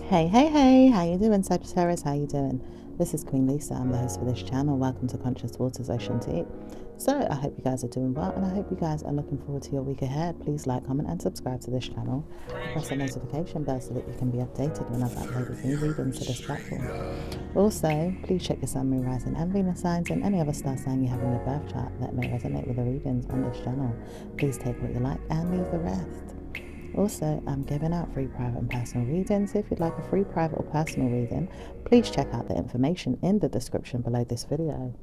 Hey, how you doing, Sagittarius? How you doing? This is Queen Lisa. I'm the host for this channel. Welcome to Conscious Waters Ocean Tea. So I hope you guys are doing well, and I hope you guys are looking forward to your week ahead. Please like, comment, and subscribe to this channel. Press the notification bell so that you can be updated when I've uploaded new readings to this platform. Also, please check your Sun, Moon, Rising, and Venus signs and any other star sign you have in your birth chart that may resonate with the readings on this channel. Please take what you like and leave the rest. Also, I'm giving out free private and personal readings. If you'd like a free private or personal reading, please check out the information in the description below this video.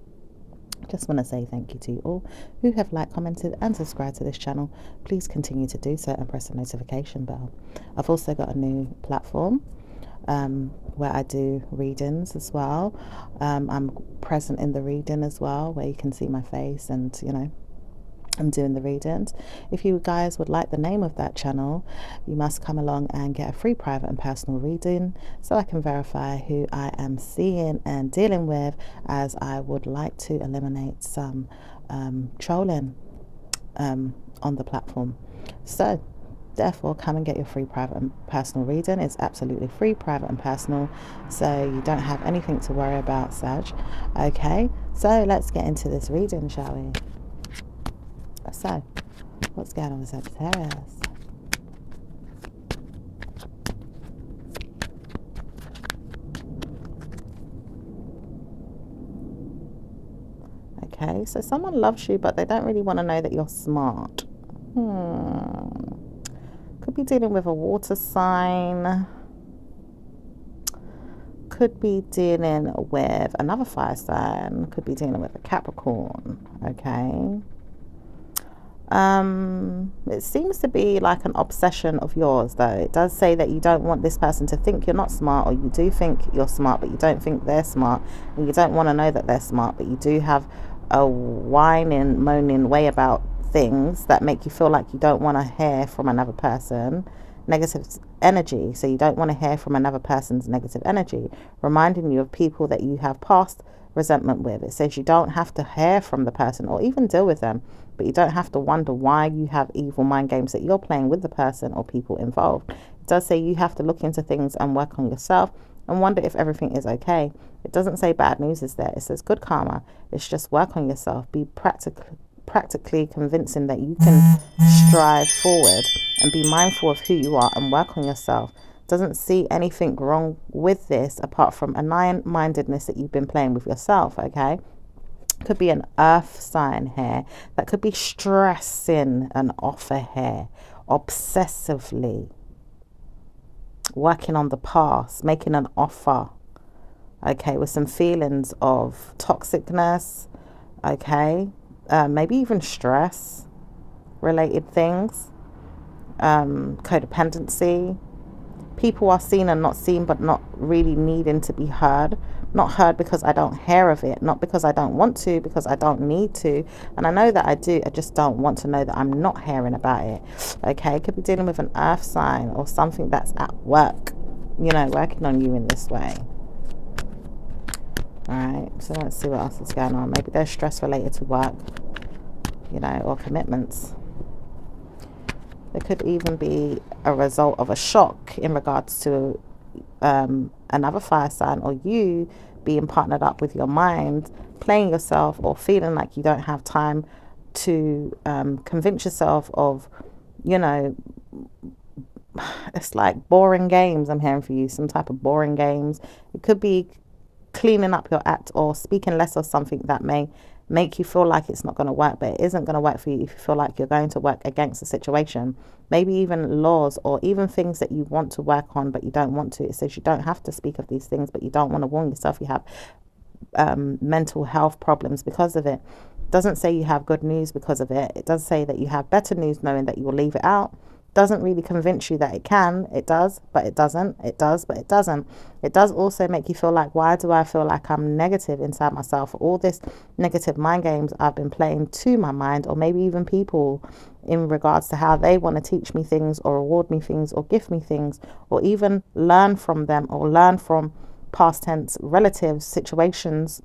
I just want to say thank you to you all who have liked, commented and subscribed to this channel. Please continue to do so and press the notification bell. I've also got a new platform where I do readings as well. I'm present in the reading as well, where you can see my face and, I'm doing the readings. If you guys would like the name of that channel, you must come along and get a free private and personal reading so I can verify who I am seeing and dealing with, as I would like to eliminate some trolling on the platform. So therefore, come and get your free private and personal reading. It's absolutely free, private and personal, so you don't have anything to worry about, Sag. Okay, so let's get into this reading, shall we? So, what's going on with Sagittarius? Okay, so someone loves you, but they don't really want to know that you're smart. Could be dealing with a water sign. Could be dealing with another fire sign. Could be dealing with a Capricorn. Okay. It seems to be like an obsession of yours, though. It does say that you don't want this person to think you're not smart, or you do think you're smart but you don't think they're smart, and you don't want to know that they're smart, but you do have a whining, moaning way about things that make you feel like you don't want to hear from another person. Negative energy, so you don't want to hear from another person's negative energy, reminding you of people that you have past resentment with. It says you don't have to hear from the person or even deal with them, but you don't have to wonder why you have evil mind games that you're playing with the person or people involved. It does say you have to look into things and work on yourself and wonder if everything is okay. It doesn't say bad news is there. It says good karma. It's just work on yourself. Be practically convincing that you can strive forward and be mindful of who you are and work on yourself. Doesn't see anything wrong with this apart from a nine-mindedness that you've been playing with yourself. Okay, could be an earth sign here that could be stressing an offer here, obsessively working on the past, making an offer, okay, with some feelings of toxicness, okay, maybe even stress related things, codependency. People are seen and not seen, but not really needing to be heard. Not heard because I don't hear of it, not because I don't want to, because I don't need to. And I know that I do, I just don't want to know that I'm not hearing about it. Okay, could be dealing with an earth sign or something that's at work, working on you in this way. All right, so let's see what else is going on. Maybe there's stress related to work, or commitments. There could even be a result of a shock in regards to another fire sign, or you being partnered up with your mind, playing yourself, or feeling like you don't have time to convince yourself of, it's like boring games I'm hearing for you, some type of boring games. It could be cleaning up your act or speaking less of something that may make you feel like it's not going to work, but it isn't going to work for you if you feel like you're going to work against the situation. Maybe even laws or even things that you want to work on but you don't want to. It says you don't have to speak of these things, but you don't want to warn yourself you have mental health problems because of it. It doesn't say you have good news because of it. It does say that you have better news knowing that you will leave it out. Doesn't really convince you that it can. It does, but it doesn't. It does, but it doesn't. It does also make you feel like, why do I feel like I'm negative inside myself? All this negative mind games I've been playing to my mind, or maybe even people, in regards to how they want to teach me things or award me things or give me things, or even learn from them or learn from past tense relatives, situations,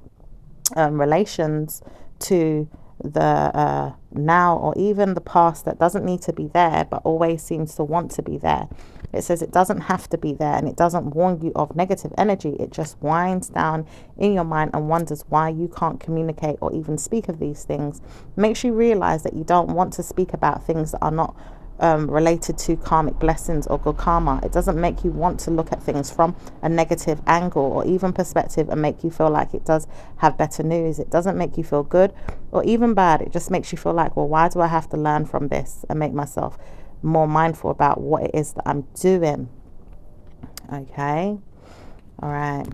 relations to the now, or even the past that doesn't need to be there but always seems to want to be there. It says it doesn't have to be there, and it doesn't warn you of negative energy. It just winds down in your mind and wonders why you can't communicate or even speak of these things. Makes you realize that you don't want to speak about things that are not related to karmic blessings or good karma. It doesn't make you want to look at things from a negative angle or even perspective and make you feel like it does have better news. It doesn't make you feel good or even bad. It just makes you feel like, well, why do I have to learn from this and make myself more mindful about what it is that I'm doing? Okay. All right.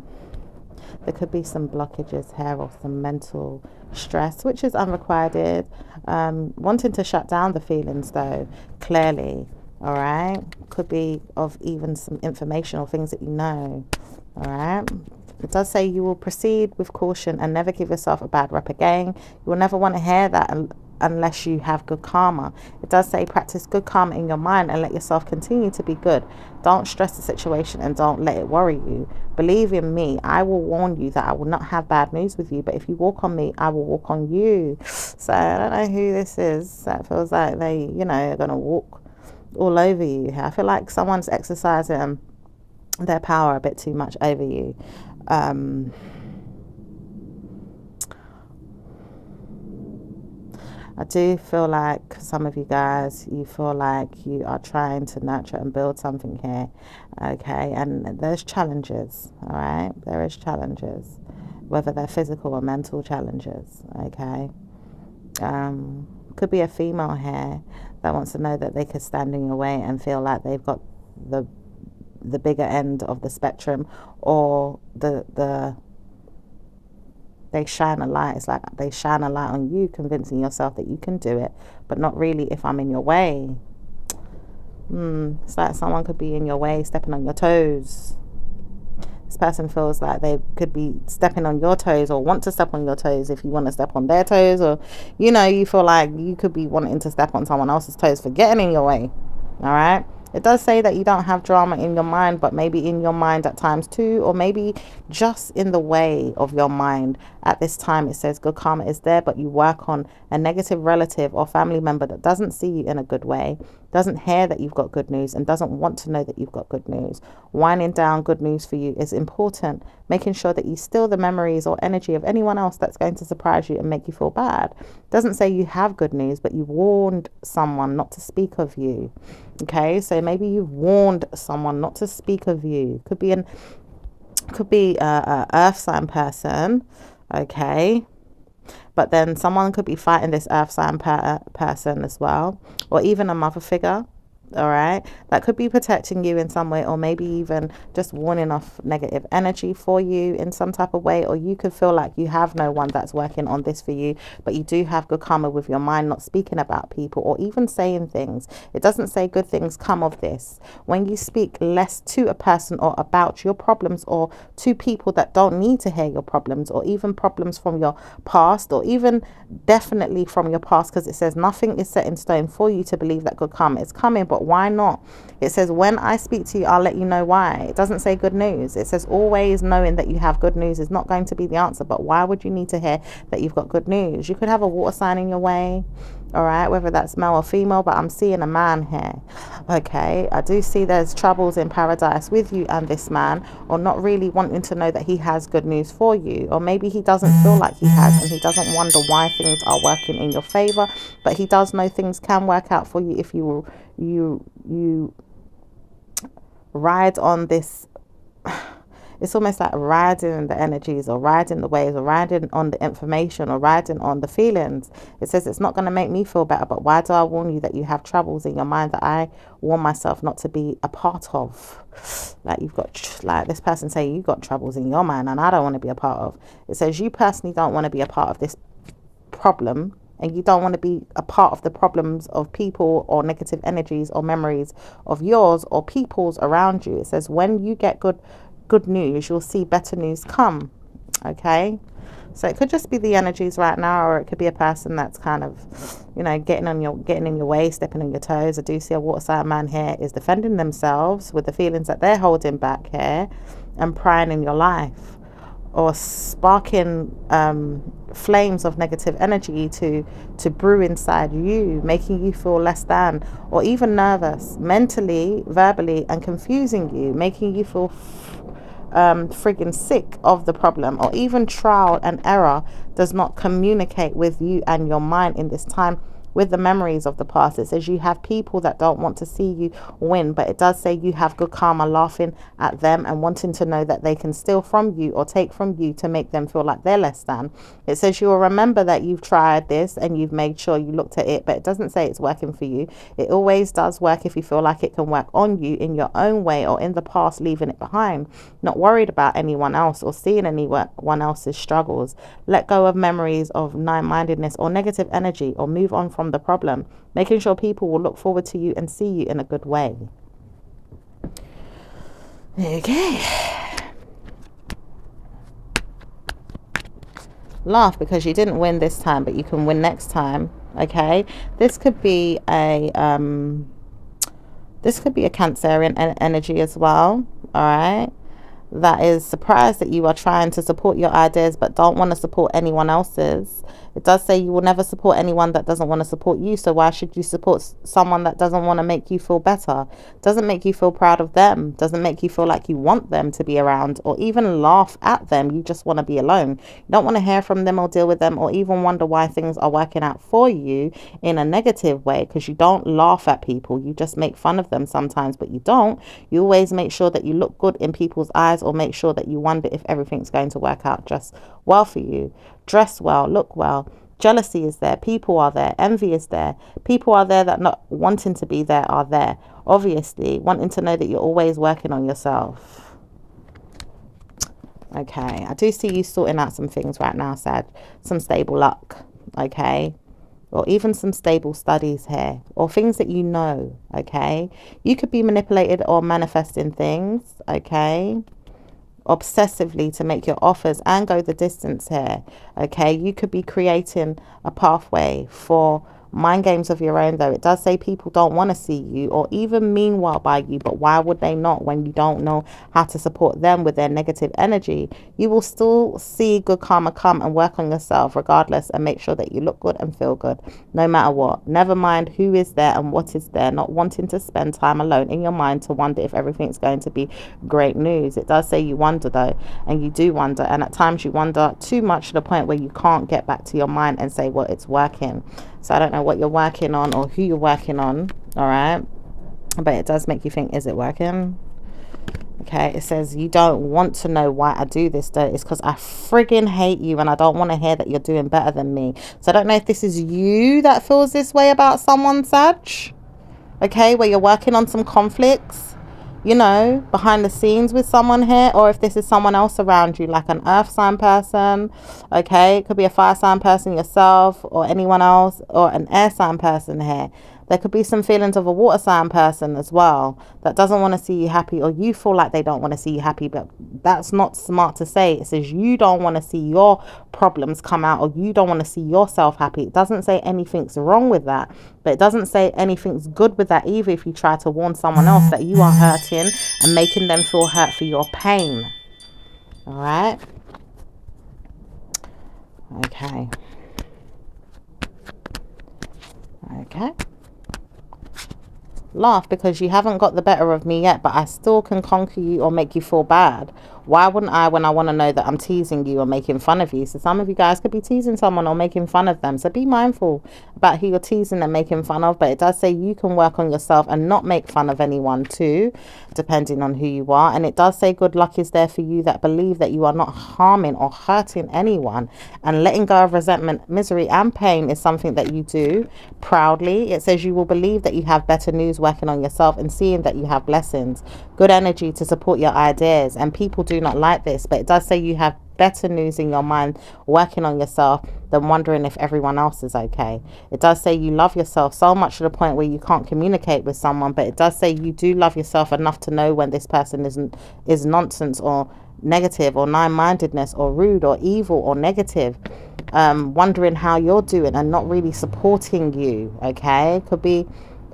There could be some blockages here or some mental stress, which is unrequited. Wanting to shut down the feelings, though, clearly. All right. Could be of even some information or things that you know. All right. It does say you will proceed with caution and never give yourself a bad rep again. You will never want to hear that unless you have good karma. It does say practice good karma in your mind and let yourself continue to be good. Don't stress the situation and don't let it worry you. Believe in me. I will warn you that I will not have bad news with you, but if you walk on me, I will walk on you. So I don't know who this is. That feels like they, are going to walk all over you. I feel like someone's exercising their power a bit too much over you. I do feel like some of you guys, you feel like you are trying to nurture and build something here, okay? And there's challenges, all right? There is challenges, whether they're physical or mental challenges, okay? Could be a female here that wants to know that they could stand in your way and feel like they've got the bigger end of the spectrum, or they shine a light. It's like they shine a light on you, convincing yourself that you can do it, but not really if I'm in your way. It's like someone could be in your way, stepping on your toes. This person feels like they could be stepping on your toes or want to step on your toes if you want to step on their toes, or, you feel like you could be wanting to step on someone else's toes for getting in your way. All right. It does say that you don't have drama in your mind, but maybe in your mind at times too, or maybe just in the way of your mind. At this time, it says good karma is there, but you work on a negative relative or family member that doesn't see you in a good way, doesn't hear that you've got good news, and doesn't want to know that you've got good news. Winding down good news for you is important, making sure that you steal the memories or energy of anyone else that's going to surprise you and make you feel bad. Doesn't say you have good news, but you warned someone not to speak of you. Okay, so maybe you've warned someone not to speak of you. Could be a earth sign person, okay, but then someone could be fighting this earth sign person as well, or even a mother figure. All right, that could be protecting you in some way, or maybe even just warning off negative energy for you in some type of way. Or you could feel like you have no one that's working on this for you, but you do have good karma with your mind not speaking about people or even saying things. It doesn't say good things come of this. When you speak less to a person or about your problems, or to people that don't need to hear your problems, or even problems from your past, or even definitely from your past, because it says nothing is set in stone for you to believe that good karma is coming. But why not? It says when I speak to you, I'll let you know why. It doesn't say good news. It says always knowing that you have good news is not going to be the answer. But why would you need to hear that you've got good news? You could have a water sign in your way, all right, whether that's male or female, but I'm seeing a man here. Okay, I do see there's troubles in paradise with you and this man, or not really wanting to know that he has good news for you, or maybe he doesn't feel like he has, and he doesn't wonder why things are working in your favor, but he does know things can work out for you if you ride on this. It's almost like riding the energies, or riding the waves, or riding on the information, or riding on the feelings. It says it's not going to make me feel better, but why do I warn you that you have troubles in your mind that I warn myself not to be a part of? Like you've got, like this person saying you got troubles in your mind and I don't want to be a part of. It says you personally don't want to be a part of this problem, and you don't want to be a part of the problems of people or negative energies or memories of yours or people's around you. It says when you get good news, you'll see better news come. Okay, so it could just be the energies right now, or it could be a person that's kind of, getting in your way, stepping on your toes. I do see a water sign man here is defending themselves with the feelings that they're holding back here and prying in your life. or sparking flames of negative energy to brew inside you, making you feel less than, or even nervous, mentally, verbally, and confusing you, making you feel friggin' sick of the problem, or even trial and error does not communicate with you and your mind in this time with the memories of the past. It says you have people that don't want to see you win, but it does say you have good karma laughing at them and wanting to know that they can steal from you or take from you to make them feel like they're less than. It says you will remember that you've tried this and you've made sure you looked at it, but it doesn't say it's working for you. It always does work if you feel like it can work on you in your own way, or in the past leaving it behind, not worried about anyone else or seeing anyone else's struggles. Let go of memories of nine-mindedness or negative energy, or move on from the problem, making sure people will look forward to you and see you in a good way. Okay. Laugh because you didn't win this time, but you can win next time. Okay, this could be a Cancerian energy as well. All right, that is surprised that you are trying to support your ideas but don't want to support anyone else's. It does say you will never support anyone that doesn't want to support you, so why should you support someone that doesn't want to make you feel better, doesn't make you feel proud of them, doesn't make you feel like you want them to be around, or even laugh at them. You just want to be alone. You don't want to hear from them or deal with them, or even wonder why things are working out for you in a negative way, because you don't laugh at people. You just make fun of them sometimes, but you don't. You always make sure that you look good in people's eyes, or make sure that you wonder if everything's going to work out just well for you. Dress well, look well. Jealousy is there, people are there, envy is there, people are there that not wanting to be there are there, obviously wanting to know that you're always working on yourself. Okay, I do see you sorting out some things right now, Sag. Some stable luck, okay, or even some stable studies here, or things that you know. Okay, you could be manipulated or manifesting things, okay, obsessively to make your offers and go the distance here. Okay, you could be creating a pathway for mind games of your own, though. It does say people don't want to see you or even mean well by you, but why would they not when you don't know how to support them with their negative energy? You will still see good karma come and work on yourself regardless, and make sure that you look good and feel good no matter what. Never mind who is there and what is there, not wanting to spend time alone in your mind to wonder if everything's going to be great news. It does say you wonder, though, and you do wonder, and at times you wonder too much to the point where you can't get back to your mind and say, well, it's working. So I don't know what you're working on or who you're working on, all right, but it does make you think, is it working? Okay, it says you don't want to know why I do this, though. It's because I friggin' hate you and I don't want to hear that you're doing better than me. So I don't know if this is you that feels this way about someone, Sag, okay, where you're working on some conflicts, you know, behind the scenes with someone here, or if this is someone else around you, like an earth sign person, okay, it could be a fire sign person, yourself, or anyone else, or an air sign person here. There could be some feelings of a water sign person as well that doesn't want to see you happy, or you feel like they don't want to see you happy, but that's not smart to say. It says you don't want to see your problems come out, or you don't want to see yourself happy. It doesn't say anything's wrong with that, but it doesn't say anything's good with that either if you try to warn someone else that you are hurting and making them feel hurt for your pain. All right. Okay. Okay. Laugh because you haven't got the better of me yet, but I still can conquer you or make you feel bad. Why wouldn't I when I want to know that I'm teasing you or making fun of you? So some of you guys could be teasing someone or making fun of them. So be mindful about who you're teasing and making fun of. But it does say you can work on yourself and not make fun of anyone too, depending on who you are. And it does say good luck is there for you that believe that you are not harming or hurting anyone. And letting go of resentment, misery and pain is something that you do proudly. It says you will believe that you have better news working on yourself and seeing that you have blessings, good energy to support your ideas. And people do not like this, but it does say you have better news in your mind working on yourself than wondering if everyone else is okay. It does say you love yourself so much to the point where you can't communicate with someone, but it does say you do love yourself enough to know when this person is nonsense or negative or nine-mindedness or rude or evil or negative, wondering how you're doing and not really supporting you. Okay, could be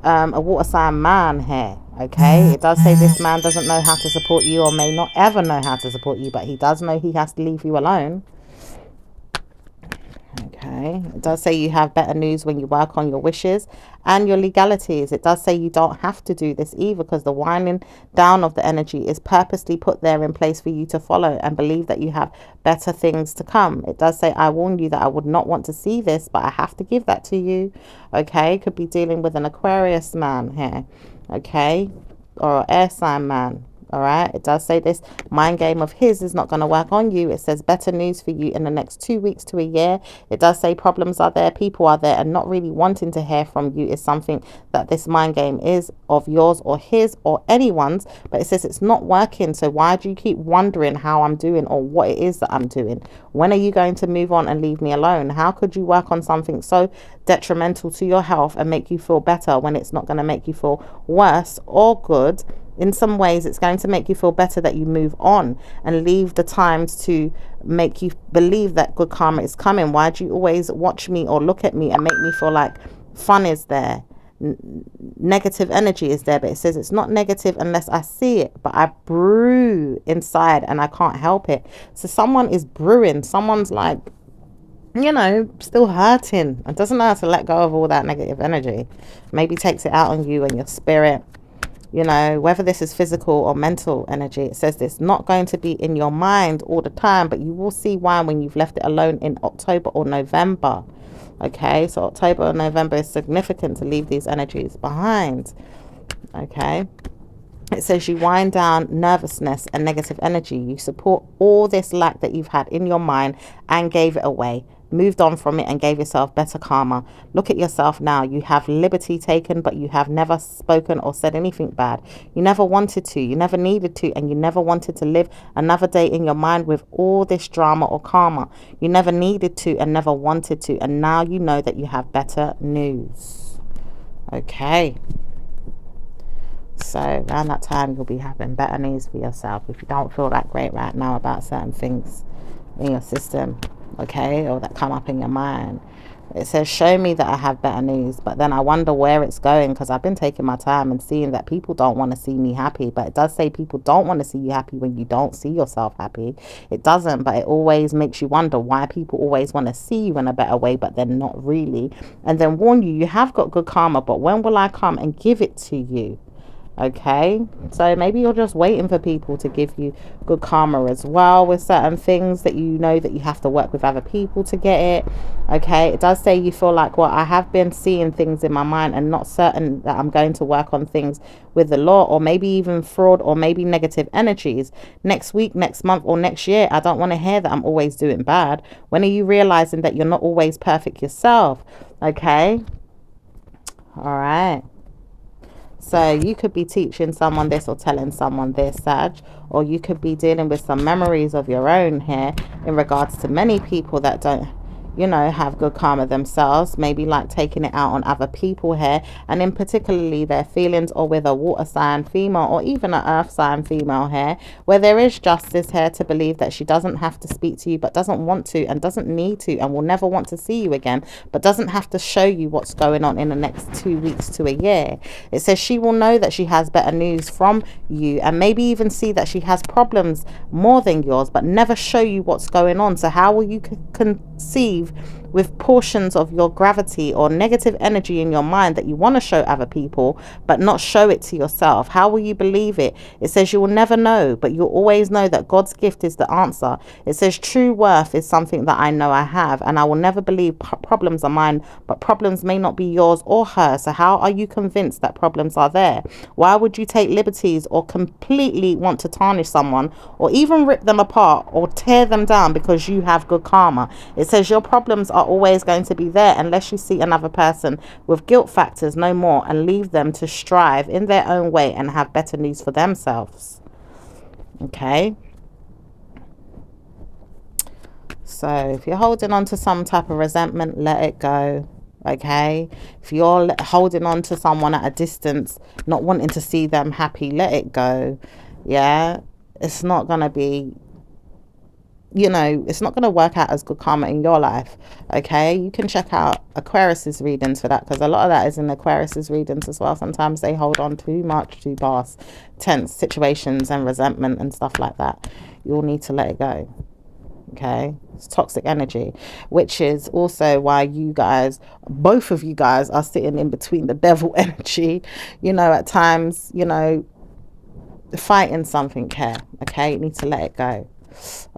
a water sign man here. Okay, it does say this man doesn't know how to support you, or may not ever know how to support you, but he does know he has to leave you alone. Okay, it does say you have better news when you work on your wishes and your legalities. It does say you don't have to do this either, because the winding down of the energy is purposely put there in place for you to follow and believe that you have better things to come. It does say, I warn you that I would not want to see this, but I have to give that to you. Okay, could be dealing with an Aquarius man here. Okay, or an air sign man. All right, it does say this mind game of his is not going to work on you. It says better news for you in the next 2 weeks to a year. It does say problems are there, people are there, and not really wanting to hear from you is something that this mind game is of yours or his or anyone's. But it says it's not working. So why do you keep wondering how I'm doing or what it is that I'm doing? When are you going to move on and leave me alone? How could you work on something so detrimental to your health and make you feel better when it's not going to make you feel worse or good? In some ways, it's going to make you feel better that you move on and leave the times to make you believe that good karma is coming. Why do you always watch me or look at me and make me feel like fun is there? Negative energy is there, but it says it's not negative unless I see it, but I brew inside and I can't help it. So someone is brewing. Someone's like, you know, still hurting and doesn't know how to let go of all that negative energy. Maybe takes it out on you and your spirit. You know, whether this is physical or mental energy, it says it's not going to be in your mind all the time, but you will see why when you've left it alone in October or November. Okay, so October or November is significant to leave these energies behind. Okay, it says you wind down nervousness and negative energy. You support all this lack that you've had in your mind and gave it away. Moved on from it and gave yourself better karma. Look at yourself now. You have liberty taken, but you have never spoken or said anything bad. You never wanted to, you never needed to, and you never wanted to live another day in your mind with all this drama or karma. You never needed to and never wanted to, and now you know that you have better news. Okay. So around that time, you'll be having better news for yourself if you don't feel that great right now about certain things in your system. Okay, or that come up in your mind. It says show me that I have better news, but then I wonder where it's going, because I've been taking my time and seeing that people don't want to see me happy. But it does say people don't want to see you happy when you don't see yourself happy. It doesn't, but it always makes you wonder why people always want to see you in a better way, but then not really. And then warn you, you have got good karma, but when will I come and give it to you? Okay, so maybe you're just waiting for people to give you good karma as well with certain things that you know that you have to work with other people to get it. Okay, it does say you feel like, well, I have been seeing things in my mind and not certain that I'm going to work on things with the law, or maybe even fraud, or maybe negative energies next week, next month, or next year. I don't want to hear that I'm always doing bad. When are you realizing that you're not always perfect yourself? Okay, all right. So you could be teaching someone this or telling someone this, Sag, or you could be dealing with some memories of your own here in regards to many people that don't, you know, have good karma themselves, maybe like taking it out on other people here, and in particularly their feelings, or with a water sign female or even an earth sign female here, where there is justice here to believe that she doesn't have to speak to you, but doesn't want to and doesn't need to and will never want to see you again, but doesn't have to show you what's going on in the next 2 weeks to a year. It says she will know that she has better news from you, and maybe even see that she has problems more than yours, but never show you what's going on. So how will you conceive with portions of your gravity or negative energy in your mind that you want to show other people but not show it to yourself? How will you believe it? It says you will never know, but you'll always know that God's gift is the answer. It says true worth is something that I know I have, and I will never believe problems are mine, but problems may not be yours or hers. So how are you convinced that problems are there? Why would you take liberties or completely want to tarnish someone or even rip them apart or tear them down because you have good karma? It says your problems are always going to be there unless you see another person with guilt factors no more and leave them to strive in their own way and have better news for themselves. Okay, so if you're holding on to some type of resentment, let it go. Okay, if you're holding on to someone at a distance, not wanting to see them happy, let it go. Yeah, it's not gonna be you know, it's not going to work out as good karma in your life. Okay, you can check out Aquarius's readings for that, because a lot of that is in Aquarius's readings as well. Sometimes they hold on too much to past tense situations and resentment and stuff like that. You'll need to let it go. Okay, it's toxic energy, which is also why you guys, both of you guys, are sitting in between the devil energy, you know, at times, you know, fighting something here. Okay, you need to let it go.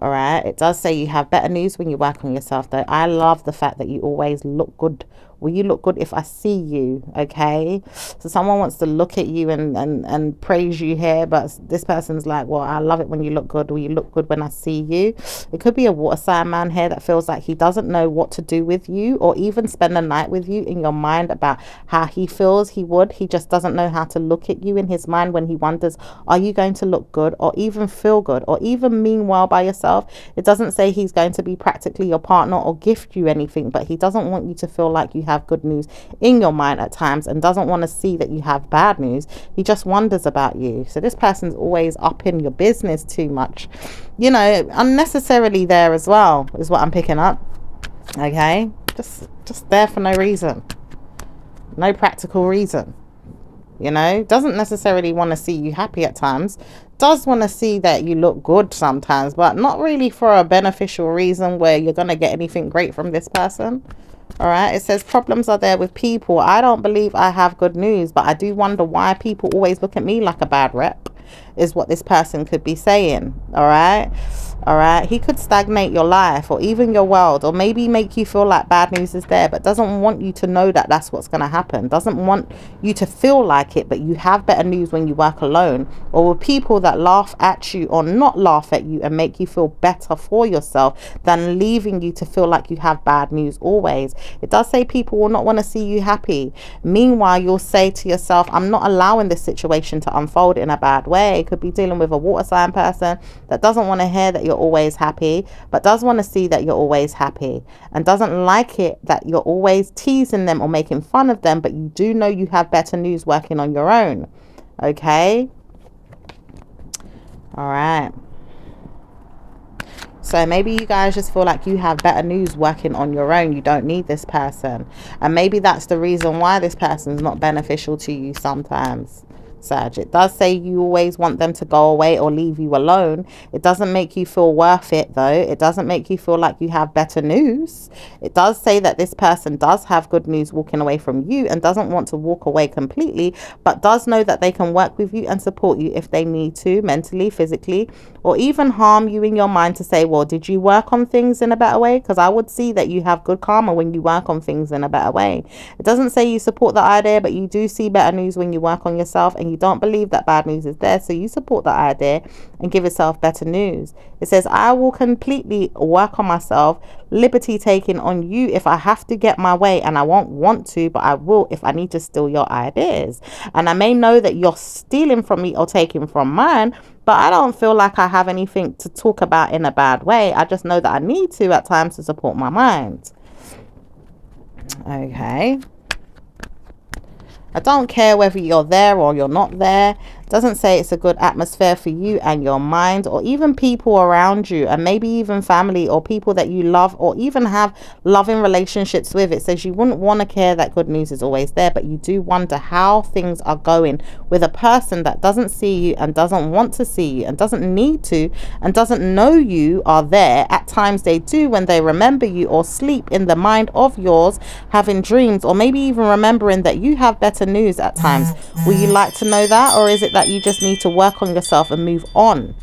All right, it does say you have better news when you work on yourself, though. I love the fact that you always look good. Will you look good if I see you? Okay, so someone wants to look at you and praise you here, but this person's like, well, I love it when you look good. Will you look good when I see you? It could be a water sign man here that feels like he doesn't know what to do with you, or even spend the night with you in your mind about how he feels he would. He just doesn't know how to look at you in his mind when he wonders, are you going to look good, or even feel good, or even mean well by yourself? It doesn't say he's going to be practically your partner or gift you anything, but he doesn't want you to feel like you have good news in your mind at times, and doesn't want to see that you have bad news. He just wonders about you. So this person's always up in your business too much, you know, unnecessarily there as well, is what I'm picking up. Okay, just there for no reason, no practical reason. You know, doesn't necessarily want to see you happy at times, does want to see that you look good sometimes, but not really for a beneficial reason where you're going to get anything great from this person. All right, it says problems are there with people. I don't believe I have good news, but I do wonder why people always look at me like a bad rep, is what this person could be saying. All right. All right, he could stagnate your life or even your world, or maybe make you feel like bad news is there, but doesn't want you to know that that's what's going to happen. Doesn't want you to feel like it, but you have better news when you work alone, or with people that laugh at you or not laugh at you and make you feel better for yourself than leaving you to feel like you have bad news always. It does say people will not want to see you happy. Meanwhile, you'll say to yourself, I'm not allowing this situation to unfold in a bad way. It could be dealing with a water sign person that doesn't want to hear that you're always happy, but does want to see that you're always happy, and doesn't like it that you're always teasing them or making fun of them, but you do know you have better news working on your own. Okay, all right, so maybe you guys just feel like you have better news working on your own. You don't need this person, and maybe that's the reason why this person's not beneficial to you sometimes, Sag. It does say you always want them to go away or leave you alone. It doesn't make you feel worth it, though. It doesn't make you feel like you have better news. It does say that this person does have good news walking away from you and doesn't want to walk away completely, but does know that they can work with you and support you if they need to, mentally, physically, or even harm you in your mind to say, well, did you work on things in a better way? Because I would see that you have good karma when you work on things in a better way. It doesn't say you support the idea, but you do see better news when you work on yourself, and you don't believe that bad news is there, so you support the idea and give yourself better news. It says, I will completely work on myself, liberty taking on you if I have to get my way, and I won't want to, but I will if I need to steal your ideas. And I may know that you're stealing from me or taking from mine, but I don't feel like I have anything to talk about in a bad way. I just know that I need to at times to support my mind. Okay, I don't care whether you're there or you're not there. It doesn't say it's a good atmosphere for you and your mind, or even people around you, and maybe even family or people that you love or even have loving relationships with. It says you wouldn't want to care that good news is always there, but you do wonder how things are going with a person that doesn't see you and doesn't want to see you and doesn't need to and doesn't know you are there. At times they do when they remember you or sleep in the mind of yours, having dreams, or maybe even remembering that you have better news at times. Will you like to know that, or is it that you just need to work on yourself and move on?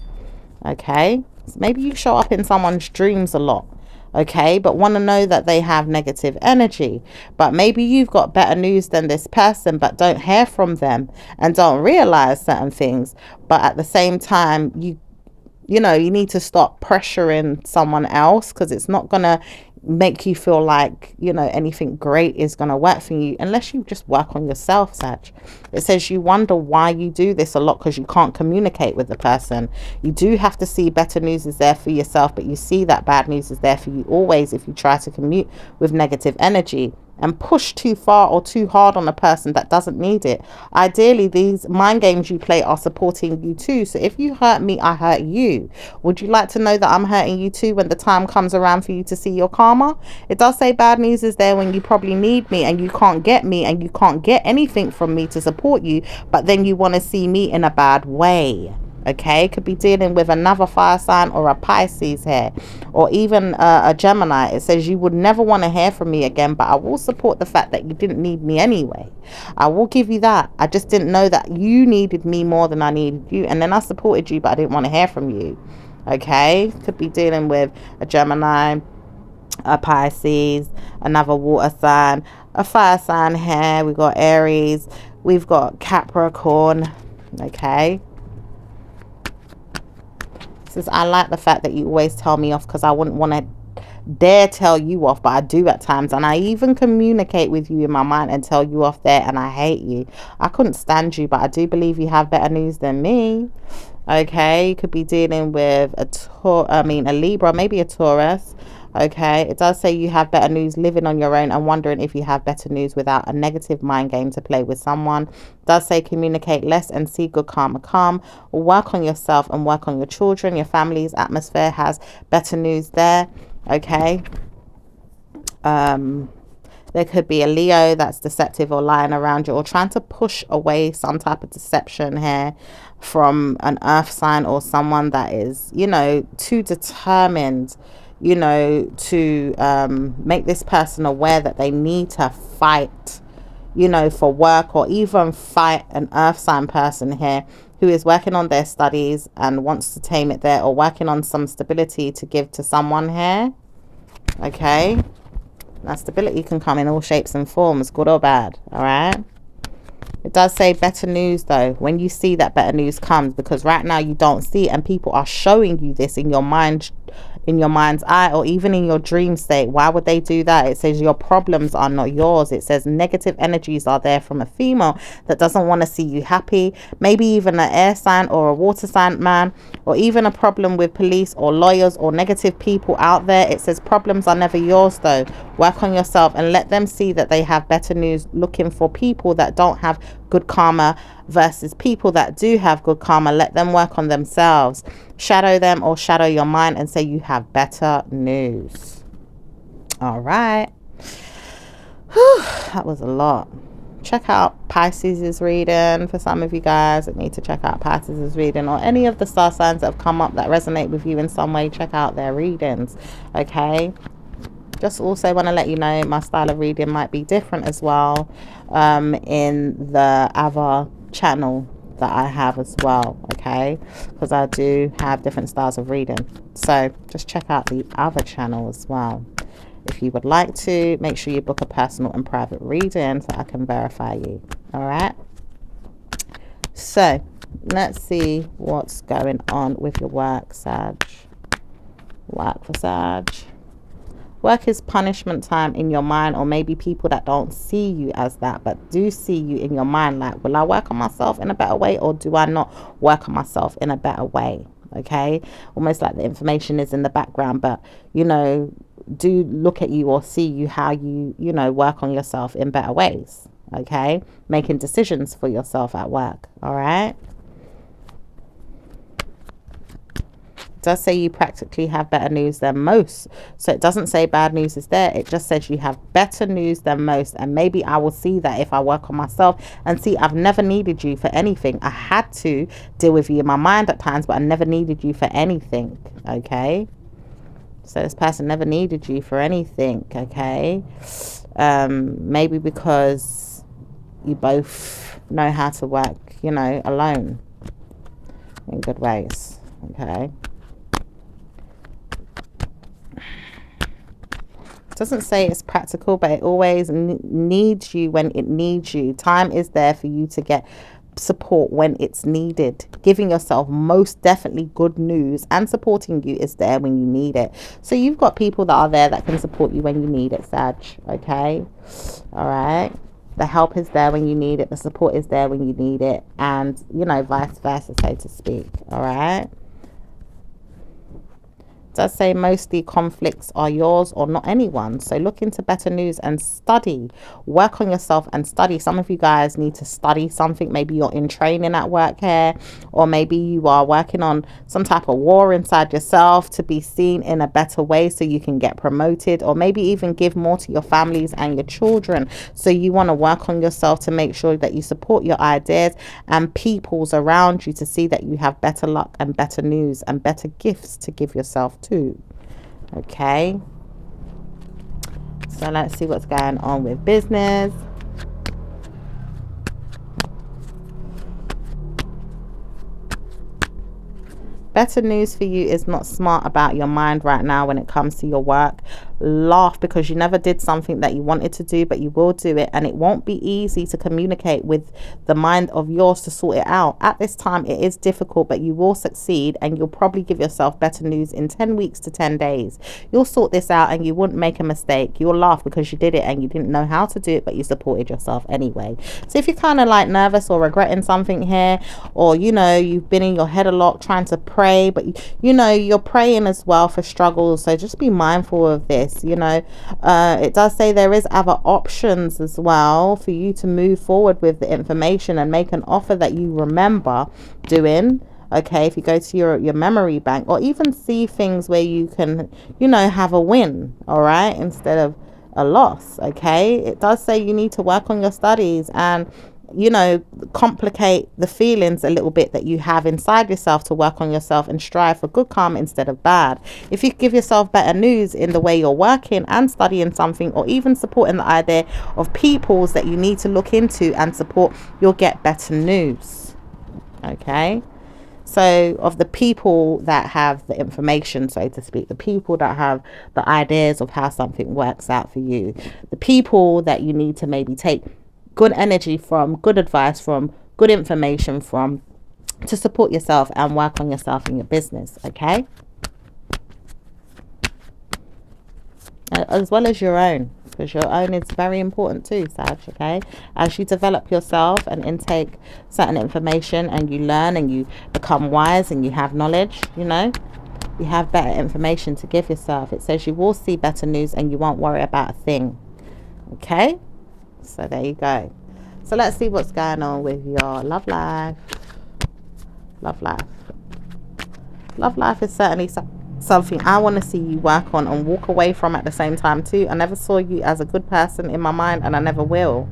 Okay, so maybe you show up in someone's dreams a lot, okay, but want to know that they have negative energy. But maybe you've got better news than this person, but don't hear from them and don't realize certain things. But at the same time, you know, you need to stop pressuring someone else, because it's not going to make you feel like, you know, anything great is going to work for you unless you just work on yourself, Sag. It says you wonder why you do this a lot because you can't communicate with the person. You do have to see better news is there for yourself, but you see that bad news is there for you always if you try to commute with negative energy. and push too far or too hard on a person that doesn't need it. Ideally, these mind games you play are supporting you too. So if you hurt me, I hurt you. Would you like to know that I'm hurting you too when the time comes around for you to see your karma? It does say bad news is there when you probably need me and you can't get me and you can't get anything from me to support you, but then you want to see me in a bad way. Okay, could be dealing with another fire sign or a Pisces here, or even a Gemini. It says you would never want to hear from me again, but I will support the fact that you didn't need me anyway. I will give you that. I just didn't know that you needed me more than I needed you, and then I supported you, but I didn't want to hear from you. Okay, could be dealing with a Gemini, a Pisces, another water sign, a fire sign here. We've got Aries, we've got Capricorn. Okay, says I like the fact that you always tell me off, because I wouldn't want to dare tell you off, but I do at times, and I even communicate with you in my mind and tell you off there, and I hate you. I couldn't stand you, but I do believe you have better news than me. Okay, you could be dealing with a Libra, maybe a Taurus. Okay, it does say you have better news living on your own and wondering if you have better news without a negative mind game to play with someone. It does say communicate less and see good karma come. Work on yourself and work on your children. Your family's atmosphere has better news there. Okay. There could be a Leo that's deceptive or lying around you or trying to push away some type of deception here from an earth sign or someone that is, you know, too determined, you know, to make this person aware that they need to fight, you know, for work, or even fight an earth sign person here who is working on their studies and wants to tame it there, or working on some stability to give to someone here. Okay. Now, stability can come in all shapes and forms, good or bad. All right. It does say better news, though, when you see that better news comes, because right now you don't see it, and people are showing you this in your mind, in your mind's eye, or even in your dream state. Why would they do that? It says your problems are not yours. It says negative energies are there from a female that doesn't want to see you happy. Maybe even an air sign or a water sign man, or even a problem with police or lawyers or negative people out there. It says problems are never yours, though. Work on yourself and let them see that they have better news, looking for people that don't have good karma versus people that do have good karma. Let them work on themselves. Shadow them or shadow your mind and say you have better news. All right. Whew, that was a lot. Check out Pisces' reading. For some of you guys that need to check out Pisces' reading, or any of the star signs that have come up that resonate with you in some way, check out their readings. Okay. Just also want to let you know my style of reading might be different as well in the other channel that I have as well, okay, because I do have different styles of reading. So just check out the other channel as well. If you would like to, make sure you book a personal and private reading so I can verify you. All right. So let's see what's going on with your work, Sag. Work for Sag. Work is punishment time in your mind, or maybe people that don't see you as that but do see you in your mind, like, will I work on myself in a better way, or do I not work on myself in a better way? Okay, almost like the information is in the background, but you know, do look at you or see you how you know, work on yourself in better ways. Okay, making decisions for yourself at work. All right. Does say you practically have better news than most. So it doesn't say bad news is there. It just says you have better news than most. And maybe I will see that if I work on myself and see I've never needed you for anything. I had to deal with you in my mind at times, but I never needed you for anything. Okay. So this person never needed you for anything. Okay. Maybe because you both know how to work, you know, alone in good ways. Okay. Doesn't say it's practical, but it always needs you when it needs you. Time is there for you to get support when it's needed. Giving yourself most definitely good news and supporting you is there when you need it. So you've got people that are there that can support you when you need it, Sag. Okay. All right. The help is there when you need it. The support is there when you need it. And, you know, vice versa, so to speak. All right. does say mostly conflicts are yours or not anyone's. So look into better news and study. Work on yourself and study. Some of you guys need to study something. Maybe you're in training at work here, or maybe you are working on some type of war inside yourself to be seen in a better way so you can get promoted, or maybe even give more to your families and your children. So you want to work on yourself to make sure that you support your ideas and people's around you to see that you have better luck and better news and better gifts to give yourself too. Okay, so let's see what's going on with business. Better news for you is not smart about your mind right now when it comes to your work. Laugh because you never did something that you wanted to do, but you will do it, and it won't be easy to communicate with the mind of yours to sort it out. At this time it is difficult, but you will succeed, and you'll probably give yourself better news in 10 weeks to 10 days. You'll sort this out and you wouldn't make a mistake. You'll laugh because you did it and you didn't know how to do it, but you supported yourself anyway. So if you're kind of like nervous or regretting something here, or you know, you've been in your head a lot trying to pray, but you know, you're praying as well for struggles, so just be mindful of this. You know, it does say there is other options as well for you to move forward with the information and make an offer that you remember doing. Okay, if you go to your memory bank, or even see things where you can, you know, have a win, all right, instead of a loss. Okay, it does say you need to work on your studies and, you know, complicate the feelings a little bit that you have inside yourself to work on yourself and strive for good karma instead of bad. If you give yourself better news in the way you're working and studying something, or even supporting the idea of peoples that you need to look into and support, you'll get better news. Okay, so of the people that have the information, so to speak, the people that have the ideas of how something works out for you, the people that you need to maybe take good energy from, good advice from, good information from, to support yourself and work on yourself in your business. Okay, as well as your own, because your own is very important too, Sag. Okay, as you develop yourself and intake certain information and you learn and you become wise and you have knowledge, you know, you have better information to give yourself. It says you will see better news and you won't worry about a thing. Okay, so there you go. So let's see what's going on with your love life. Love life. Love life is certainly something I want to see you work on and walk away from at the same time too. I never saw you as a good person in my mind, and I never will.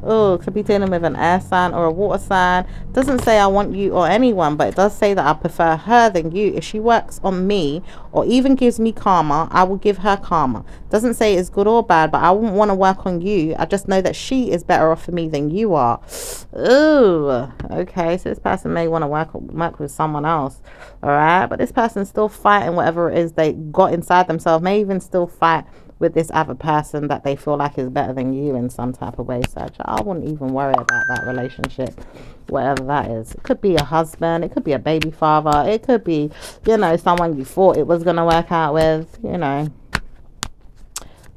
Oh, could be dealing with an air sign or a water sign. Doesn't say I want you or anyone, but it does say that I prefer her than you. If she works on me or even gives me karma, I will give her karma. Doesn't say it's good or bad, but I wouldn't want to work on you. I just know that she is better off for me than you are. Oh, okay, so this person may want to work with someone else, all right, but this person's still fighting whatever it is they got inside themselves. May even still fight with this other person that they feel like is better than you in some type of way. So I wouldn't even worry about that relationship, whatever that is. It could be a husband, it could be a baby father, it could be, you know, someone you thought it was going to work out with, you know.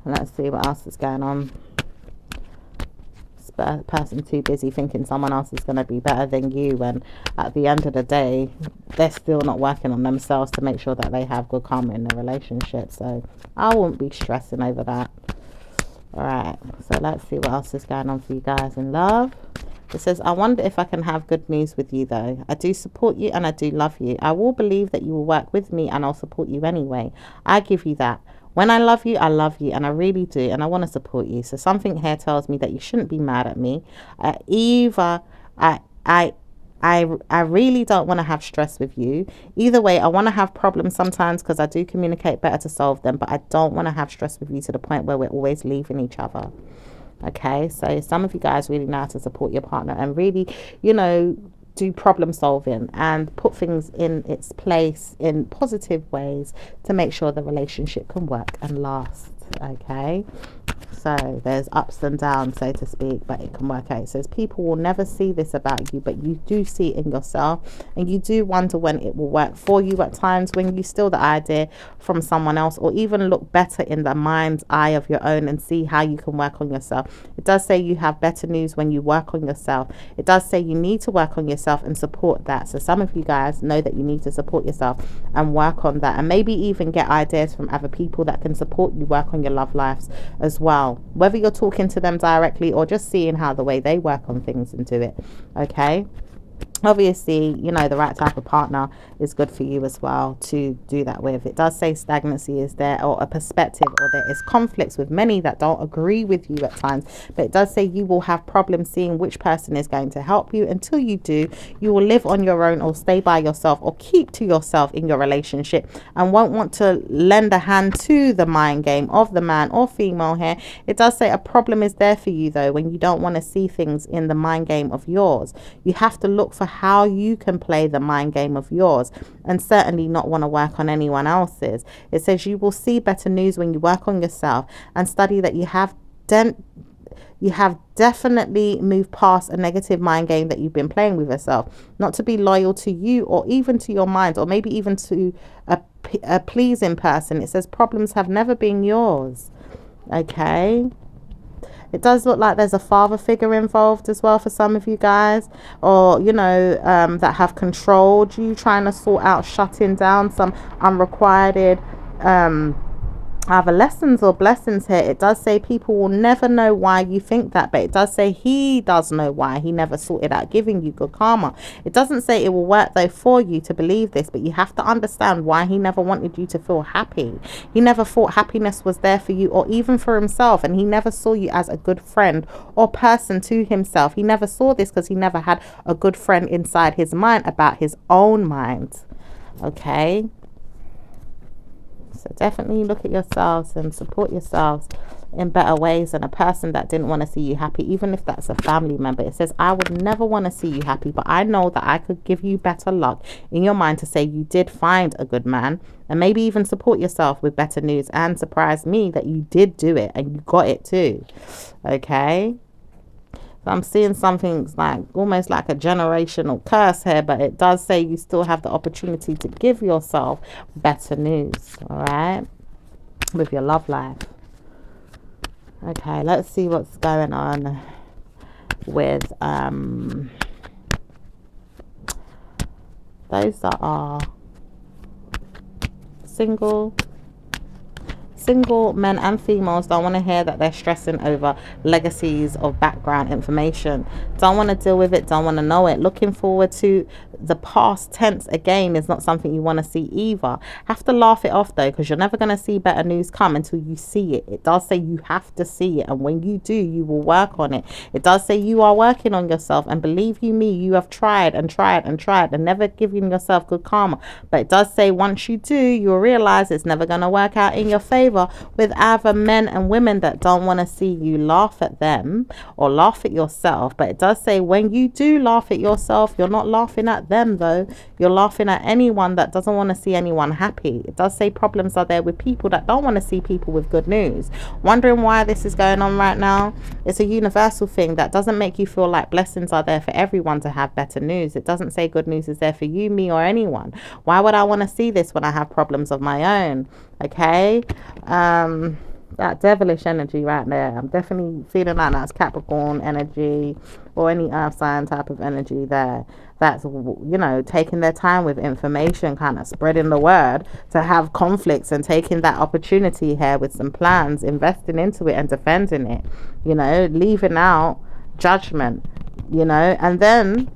And let's see what else is going on. Person too busy thinking someone else is going to be better than you, when at the end of the day they're still not working on themselves to make sure that they have good karma in their relationship. So I won't be stressing over that. All right, so let's see what else is going on for you guys in love. It says, I wonder if I can have good news with you though. I do support you and I do love you. I will believe that you will work with me and I'll support you anyway. I give you that. When I love you, and I really do, and I want to support you. So something here tells me that you shouldn't be mad at me. Either I really don't want to have stress with you. Either way, I want to have problems sometimes because I do communicate better to solve them, but I don't want to have stress with you to the point where we're always leaving each other. Okay, so some of you guys really know how to support your partner and really, you know, do problem solving and put things in its place in positive ways to make sure the relationship can work and last. Okay, So there's ups and downs, so to speak, but it can work out. It says people will never see this about you, but you do see it in yourself, and you do wonder when it will work for you at times, when you steal the idea from someone else, or even look better in the mind's eye of your own and see how you can work on yourself. It does say you have better news when you work on yourself. It does say you need to work on yourself and support that. So some of you guys know that you need to support yourself and work on that, and maybe even get ideas from other people that can support you work on your love lives as well, whether you're talking to them directly or just seeing how the way they work on things and do it. Okay, obviously, you know, the right type of partner is good for you as well to do that with. It does say stagnancy is there, or a perspective, or there is conflicts with many that don't agree with you at times, but it does say you will have problems seeing which person is going to help you. Until you do, you will live on your own or stay by yourself or keep to yourself in your relationship, and won't want to lend a hand to the mind game of the man or female here. It does say a problem is there for you though when you don't want to see things in the mind game of yours. You have to look for how you can play the mind game of yours, and certainly not want to work on anyone else's. It says you will see better news when you work on yourself and study that you have definitely moved past a negative mind game that you've been playing with yourself, not to be loyal to you or even to your mind, or maybe even to a pleasing person. It says problems have never been yours. Okay, it does look like there's a father figure involved as well for some of you guys, or you know, that have controlled you, trying to sort out shutting down some unrequited either lessons or blessings here. It does say people will never know why you think that, but it does say he does know why. He never sorted out giving you good karma. It doesn't say it will work though for you to believe this, but you have to understand why he never wanted you to feel happy. He never thought happiness was there for you or even for himself, and he never saw you as a good friend or person to himself. He never saw this because he never had a good friend inside his mind about his own mind. Okay, so definitely look at yourselves and support yourselves in better ways than a person that didn't want to see you happy, even if that's a family member. It says, I would never want to see you happy, but I know that I could give you better luck in your mind to say you did find a good man, and maybe even support yourself with better news and surprise me that you did do it and you got it too. Okay, so I'm seeing something like almost like a generational curse here, but it does say you still have the opportunity to give yourself better news, all right, with your love life. Okay, let's see what's going on with those that are single men and females. Don't want to hear that they're stressing over legacies of background information. Don't want to deal with it, don't want to know it. Looking forward to the past tense again is not something you want to see either. Have to laugh it off though, because you're never going to see better news come until you see it. It does say you have to see it, and when you do, you will work on it. It does say you are working on yourself, and believe you me, you have tried and tried and tried and never given yourself good karma. But it does say once you do, you'll realize it's never going to work out in your favor with other men and women that don't want to see you laugh at them or laugh at yourself. But it does say when you do laugh at yourself, you're not laughing at them though, you're laughing at anyone that doesn't want to see anyone happy. It does say problems are there with people that don't want to see people with good news. Wondering why this is going on right now? It's a universal thing that doesn't make you feel like blessings are there for everyone to have better news. It doesn't say good news is there for you, me, or anyone. Why would I want to see this when I have problems of my own? Okay, that devilish energy right there, I'm definitely feeling like that's Capricorn energy or any earth sign type of energy there, that's, you know, taking their time with information, kind of spreading the word to have conflicts, and taking that opportunity here with some plans, investing into it and defending it, you know, leaving out judgment, you know. And then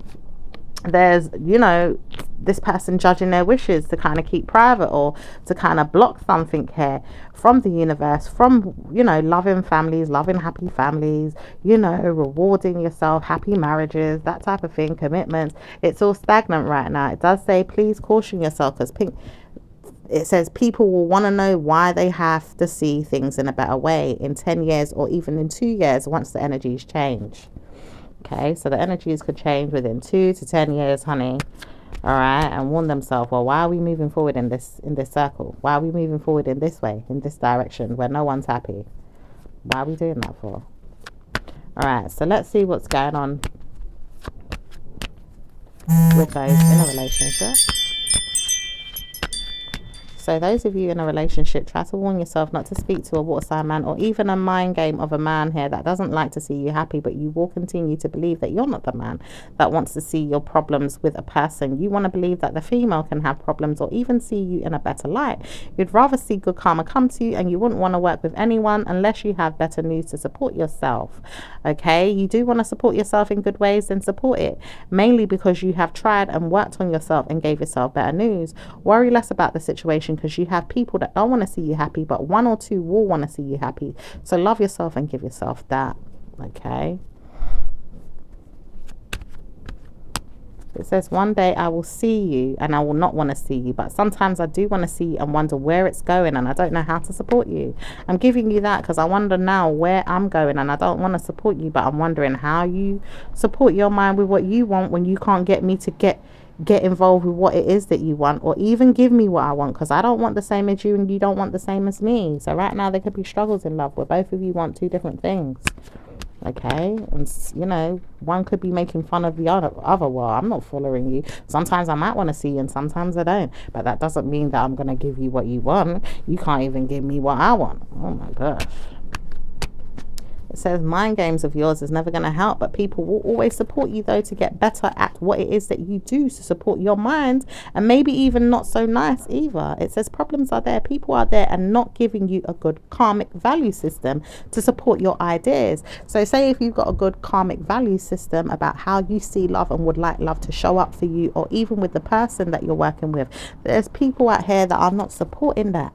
there's, you know, this person judging their wishes to kind of keep private or to kind of block something here from the universe, from, you know, loving families, loving happy families, you know, rewarding yourself, happy marriages, that type of thing, commitments. It's all stagnant right now. It does say please caution yourself, because it says people will want to know why they have to see things in a better way in 10 years or even in 2 years once the energies change. Okay, so the energies could change within 2 to 10 years, honey. All right, and warn themselves, well, why are we moving forward in this circle? Why are we moving forward in this way, in this direction, where no one's happy? Why are we doing that for? All right, so let's see what's going on with those in a relationship. So those of you in a relationship, try to warn yourself not to speak to a water sign man, or even a mind game of a man here that doesn't like to see you happy, but you will continue to believe that you're not the man that wants to see your problems with a person. You want to believe that the female can have problems or even see you in a better light. You'd rather see good karma come to you, and you wouldn't want to work with anyone unless you have better news to support yourself. Okay, you do want to support yourself in good ways, then support it, mainly because you have tried and worked on yourself and gave yourself better news. Worry less about the situation, because you have people that don't want to see you happy, but one or two will want to see you happy. So love yourself and give yourself that. Okay, it says, one day I will see you and I will not want to see you, but sometimes I do want to see you and wonder where it's going, and I don't know how to support you. I'm giving you that because I wonder now where I'm going, and I don't want to support you, but I'm wondering how you support your mind with what you want when you can't get me to get involved with what it is that you want, or even give me what I want, because I don't want the same as you and you don't want the same as me. So right now there could be struggles in love where both of you want two different things. Okay, and you know, one could be making fun of the other. Well, I'm not following you. Sometimes I might want to see you and sometimes I don't, but that doesn't mean that I'm going to give you what you want. You can't even give me what I want. Oh my gosh. It says, mind games of yours is never going to help, but people will always support you, though, to get better at what it is that you do to support your mind, and maybe even not so nice either. It says problems are there, people are there, and not giving you a good karmic value system to support your ideas. So say if you've got a good karmic value system about how you see love and would like love to show up for you, or even with the person that you're working with, there's people out here that are not supporting that.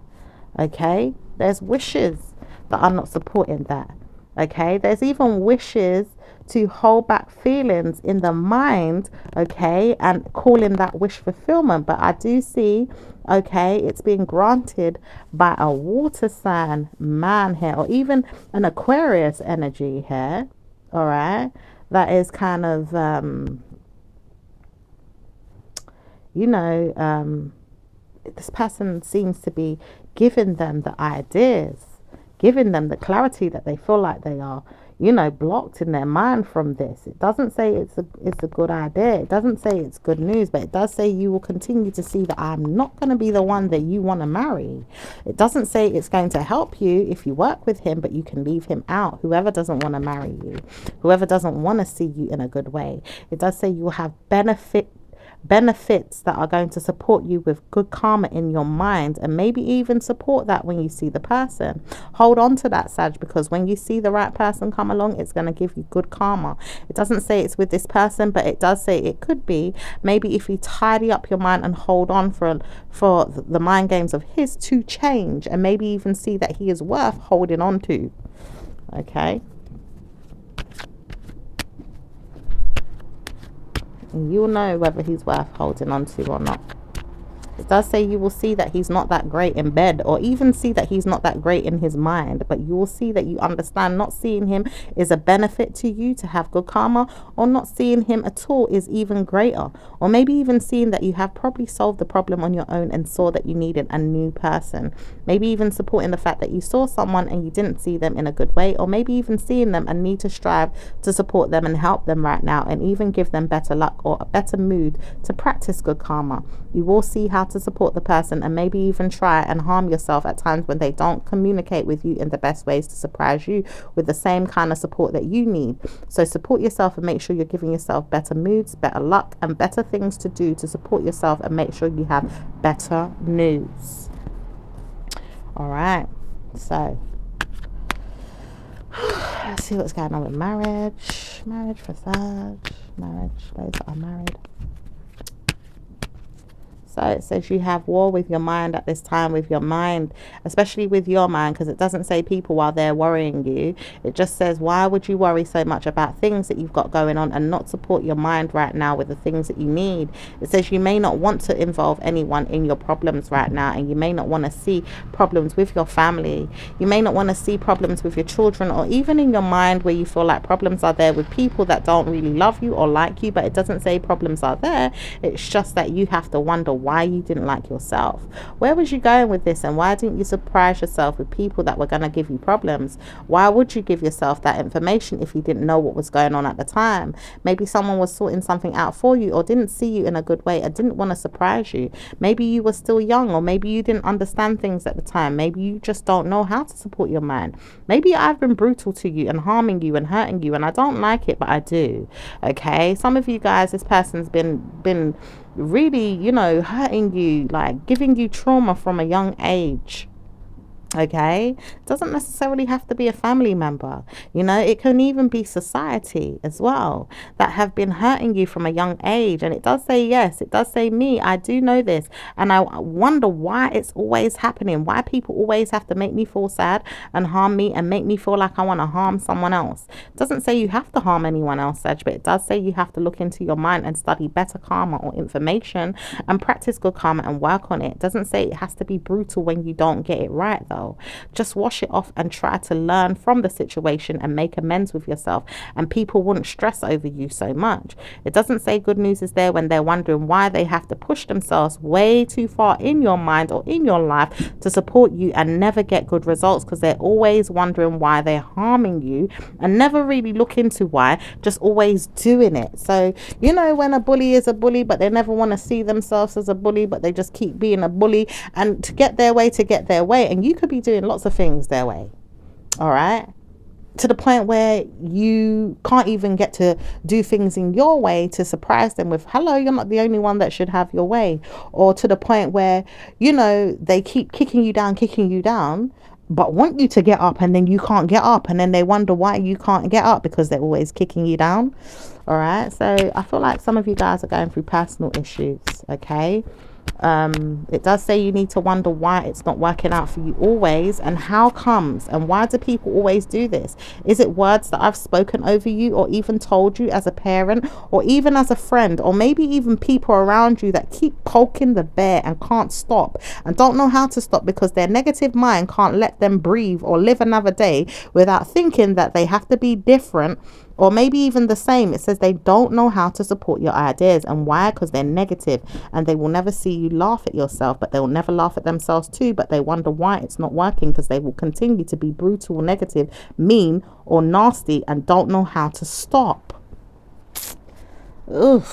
Okay, there's wishes that are not supporting that. Okay, there's even wishes to hold back feelings in the mind, okay, and calling that wish fulfillment. But I do see, okay, it's being granted by a water sign man here, or even an Aquarius energy here, all right, that is kind of, this person seems to be giving them the ideas, giving them the clarity that they feel like they are, blocked in their mind from this. It doesn't say it's a good idea. It doesn't say it's good news, but it does say you will continue to see that I'm not going to be the one that you want to marry. It doesn't say it's going to help you if you work with him, but you can leave him out. Whoever doesn't want to marry you, whoever doesn't want to see you in a good way. It does say you will have benefits that are going to support you with good karma in your mind, and maybe even support that when you see the person. Hold on to that, Sag, because when you see the right person come along, it's going to give you good karma. It doesn't say it's with this person, but it does say it could be. Maybe if you tidy up your mind and hold on for the mind games of his to change, and maybe even see that he is worth holding on to. Okay, and you'll know whether he's worth holding on to or not. It does say you will see that he's not that great in bed, or even see that he's not that great in his mind, but you will see that you understand not seeing him is a benefit to you to have good karma, or not seeing him at all is even greater, or maybe even seeing that you have probably solved the problem on your own and saw that you needed a new person. Maybe even supporting the fact that you saw someone and you didn't see them in a good way, or maybe even seeing them and need to strive to support them and help them right now, and even give them better luck or a better mood to practice good karma. You will see how to support the person, and maybe even try and harm yourself at times when they don't communicate with you in the best ways to surprise you with the same kind of support that you need. So support yourself and make sure you're giving yourself better moods, better luck, and better things to do to support yourself, and make sure you have better news. All right, so let's see what's going on with marriage for Sag, those that are married. So it says you have war with your mind at this time, with your mind, especially with your mind, because it doesn't say people while they're worrying you. It just says, why would you worry so much about things that you've got going on and not support your mind right now with the things that you need? It says you may not want to involve anyone in your problems right now, and you may not want to see problems with your family. You may not want to see problems with your children, or even in your mind where you feel like problems are there with people that don't really love you or like you, but it doesn't say problems are there. It's just that you have to wonder why you didn't like yourself. Where was you going with this, and why didn't you surprise yourself with people that were going to give you problems? Why would you give yourself that information if you didn't know what was going on at the time? Maybe someone was sorting something out for you, or didn't see you in a good way and didn't want to surprise you. Maybe you were still young, or maybe you didn't understand things at the time. Maybe you just don't know how to support your mind. Maybe I've been brutal to you and harming you and hurting you, and I don't like it, but I do. Okay, some of you guys, this person's been really, you know, hurting you, like giving you trauma from a young age. Okay, doesn't necessarily have to be a family member. You know, it can even be society as well that have been hurting you from a young age. And it does say, yes, it does say me, I do know this, and I wonder why it's always happening, why people always have to make me feel sad and harm me and make me feel like I want to harm someone else. It doesn't say you have to harm anyone else, Sag, but it does say you have to look into your mind and study better karma or information and practice good karma and work on it. It doesn't say it has to be brutal when you don't get it right, though. Just wash it off and try to learn from the situation and make amends with yourself, and people wouldn't stress over you so much. It doesn't say good news is there when they're wondering why they have to push themselves way too far in your mind or in your life to support you and never get good results, because they're always wondering why they're harming you and never really look into why, just always doing it. So, you know, when a bully is a bully, but they never want to see themselves as a bully, but they just keep being a bully, and to get their way, and you could be doing lots of things their way, all right, to the point where you can't even get to do things in your way to surprise them with, hello, you're not the only one that should have your way. Or to the point where, you know, they keep kicking you down, but want you to get up, and then you can't get up, and then they wonder why you can't get up, because they're always kicking you down. All right, so I feel like some of you guys are going through personal issues. Okay, it does say you need to wonder why it's not working out for you always, and how comes, and why do people always do this? Is it words that I've spoken over you, or even told you as a parent, or even as a friend, or maybe even people around you that keep poking the bear and can't stop and don't know how to stop because their negative mind can't let them breathe or live another day without thinking that they have to be different, or maybe even the same. It says they don't know how to support your ideas. And why? Because they're negative, and they will never see you laugh at yourself, but they'll never laugh at themselves too. But they wonder why it's not working, because they will continue to be brutal, negative, mean, or nasty, and don't know how to stop. Ugh.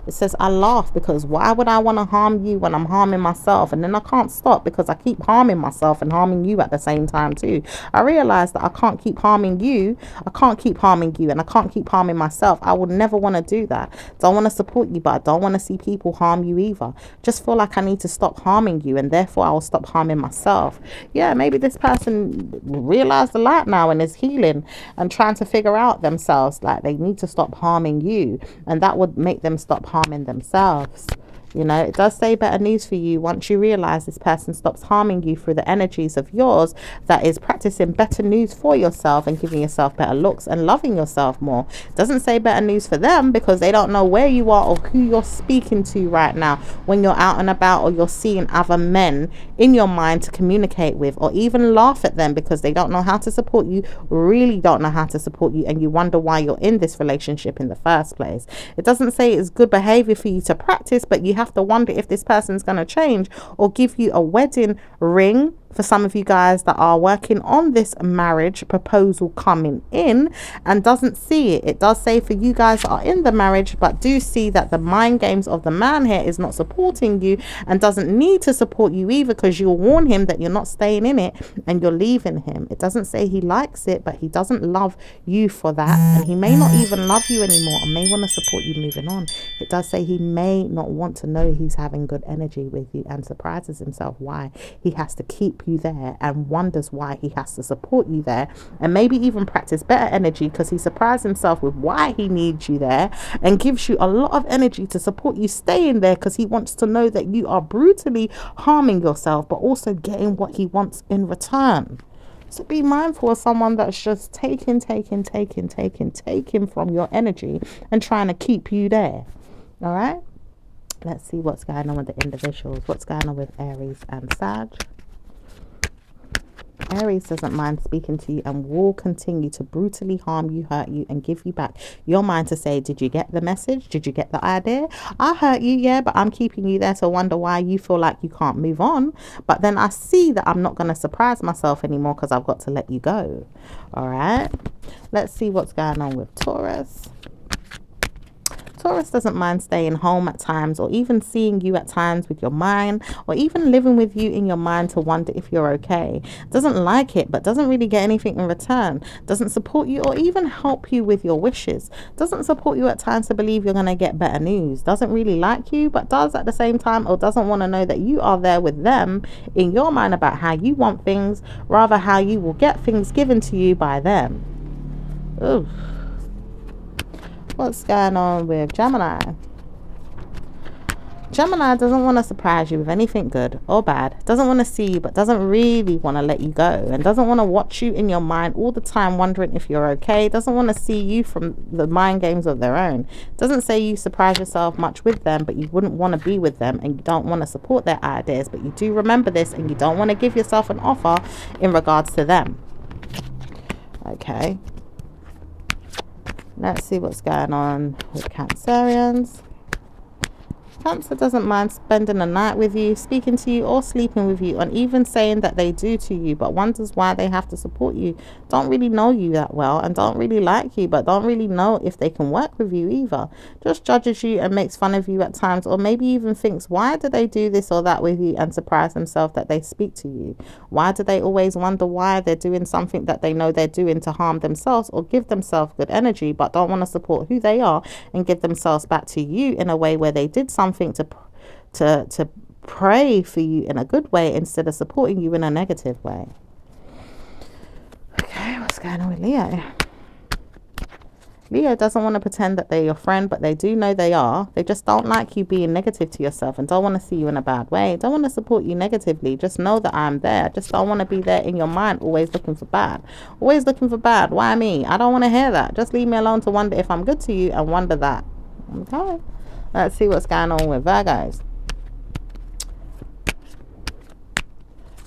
It says, I laugh because why would I want to harm you when I'm harming myself? And then I can't stop because I keep harming myself and harming you at the same time too. I realize that I can't keep harming you. I can't keep harming you, and I can't keep harming myself. I would never want to do that. Don't want to support you, but I don't want to see people harm you either. Just feel like I need to stop harming you, and therefore I will stop harming myself. Yeah, maybe this person realized the light now and is healing and trying to figure out themselves, like they need to stop harming you, and that would make them stop harming themselves. You know, it does say better news for you once you realize this person stops harming you through the energies of yours, that is practicing better news for yourself and giving yourself better looks and loving yourself more. It doesn't say better news for them because they don't know where you are or who you're speaking to right now when you're out and about, or you're seeing other men in your mind to communicate with, or even laugh at them because they don't know how to support you, really don't know how to support you, and you wonder why you're in this relationship in the first place. It doesn't say it's good behavior for you to practice, but you have to wonder if this person's going to change or give you a wedding ring. For some of you guys that are working on this marriage proposal coming in and doesn't see it, it does say for you guys that are in the marriage but do see that the mind games of the man here is not supporting you and doesn't need to support you either, because you'll warn him that you're not staying in it and you're leaving him. It doesn't say he likes it, but he doesn't love you for that, and he may not even love you anymore and may want to support you moving on. It does say he may not want to know he's having good energy with you, and surprises himself why he has to keep you there and wonders why he has to support you there, and maybe even practice better energy because he surprised himself with why he needs you there and gives you a lot of energy to support you staying there, because he wants to know that you are brutally harming yourself but also getting what he wants in return. So be mindful of someone that's just taking from your energy and trying to keep you there. All right, let's see what's going on with the individuals. What's going on with Aries and Sag? Aries doesn't mind speaking to you and will continue to brutally harm you, hurt you, and give you back your mind to say, did you get the message? Did you get the idea? I hurt you, yeah, but I'm keeping you there to wonder why you feel like you can't move on. But then I see that I'm not going to surprise myself anymore because I've got to let you go. All right. Let's see what's going on with Taurus. Taurus doesn't mind staying home at times, or even seeing you at times with your mind, or even living with you in your mind to wonder if you're okay. Doesn't like it, but doesn't really get anything in return. Doesn't support you or even help you with your wishes. Doesn't support you at times to believe you're going to get better news. Doesn't really like you, but does at the same time, or doesn't want to know that you are there with them in your mind about how you want things, rather how you will get things given to you by them. Ooh. What's going on with Gemini? Gemini doesn't want to surprise you with anything good or bad. Doesn't want to see you, but doesn't really want to let you go. And doesn't want to watch you in your mind all the time wondering if you're okay. Doesn't want to see you from the mind games of their own. Doesn't say you surprise yourself much with them, but you wouldn't want to be with them. And you don't want to support their ideas, but you do remember this, and you don't want to give yourself an offer in regards to them. Okay. Let's see what's going on with Cancerians. Cancer doesn't mind spending a night with you, speaking to you, or sleeping with you, and even saying that they do to you, but wonders why they have to support you. Don't really know you that well and don't really like you, but don't really know if they can work with you either. Just judges you and makes fun of you at times, or maybe even thinks, why do they do this or that with you, and surprise themselves that they speak to you. Why do they always wonder why they're doing something that they know they're doing to harm themselves or give themselves good energy, but don't want to support who they are and give themselves back to you in a way where they did something to pray for you in a good way instead of supporting you in a negative way. Okay, what's going on with Leo? Leo doesn't want to pretend that they're your friend, but they do know they are. They just don't like you being negative to yourself and don't want to see you in a bad way. Don't want to support you negatively. Just know that I'm there. Just don't want to be there in your mind, always looking for bad. Always looking for bad. Why me? I don't want to hear that. Just leave me alone to wonder if I'm good to you and wonder that. Okay. Let's see what's going on with Virgos.